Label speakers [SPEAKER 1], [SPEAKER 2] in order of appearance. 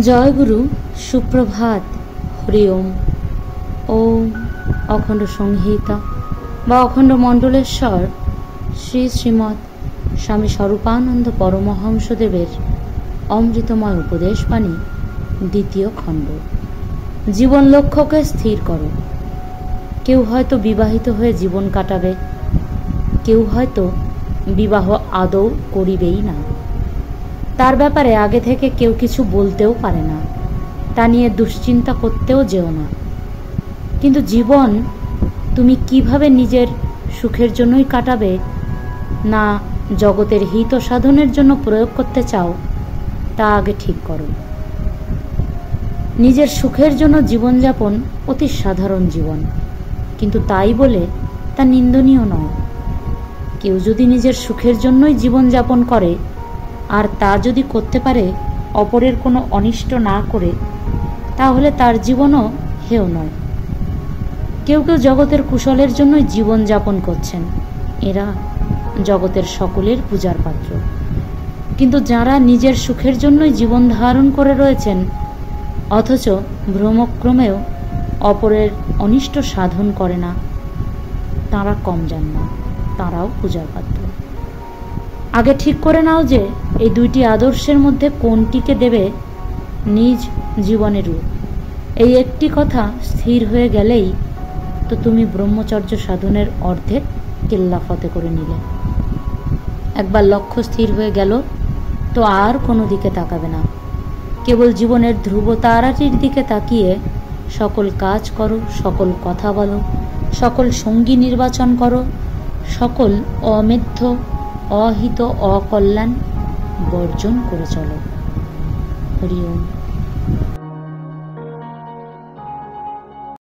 [SPEAKER 1] জয় গুরু, সুপ্রভাত, হরি ওম। ওম অখণ্ড সংহিতা বা অখণ্ড মণ্ডলেশ্বর শ্রী শ্রীমৎ স্বামী স্বরূপানন্দ পরমহংসদেবের অমৃতময় উপদেশ বাণী, দ্বিতীয় খণ্ড। জীবন লক্ষ্যকে স্থির করো। কেউ হয়তো বিবাহিত হয়ে জীবন কাটাবে, কেউ হয়তো বিবাহ আদৌ করিবেই না। তার ব্যাপারে আগে থেকে কেউ কিছু বলতেও পারে না, তা নিয়ে দুশ্চিন্তা করতেও যেও না। কিন্তু জীবন তুমি কিভাবে নিজের সুখের জন্যই কাটাবে, না জগতের হিত সাধনের জন্য প্রয়োগ করতে চাও, তা আগে ঠিক করো। নিজের সুখের জন্য জীবনযাপন অতি সাধারণ জীবন, কিন্তু তাই বলে তা নিন্দনীয় নয়। কেউ যদি নিজের সুখের জন্যই জীবনযাপন করে, আর তা যদি করতে পারে অপরের কোনো অনিষ্ট না করে, তাহলে তার জীবনও হেয় নয়। কেউ কেউ জগতের কুশলের জন্যই জীবনযাপন করছেন, এরা জগতের সকলের পূজার পাত্র। কিন্তু যারা নিজের সুখের জন্যই জীবন ধারণ করে রয়েছেন, অথচ ভ্রমক্রমেও অপরের অনিষ্ট সাধন করে না, তাঁরা কম যান না, তাঁরাও পূজার পাত্র। আগে ঠিক করে নাও যে এই দুইটি আদর্শের মধ্যে কোনটিকে দেবে নিজ জীবনের রূপ। এই একটি কথা স্থির হয়ে গেলেই তো তুমি ব্রহ্মচর্য সাধনের অর্ধেক কেল্লা ফতে করে নিলে। একবার লক্ষ্য স্থির হয়ে গেল তো আর কোনো দিকে তাকাবে না। কেবল জীবনের ধ্রুব তারাটির দিকে তাকিয়ে সকল কাজ করো, সকল কথা বলো, সকল সঙ্গী নির্বাচন করো, সকল অমেধ্য, অহিত, অকল্যাণ বর্জন করে চলো। হরি ওম।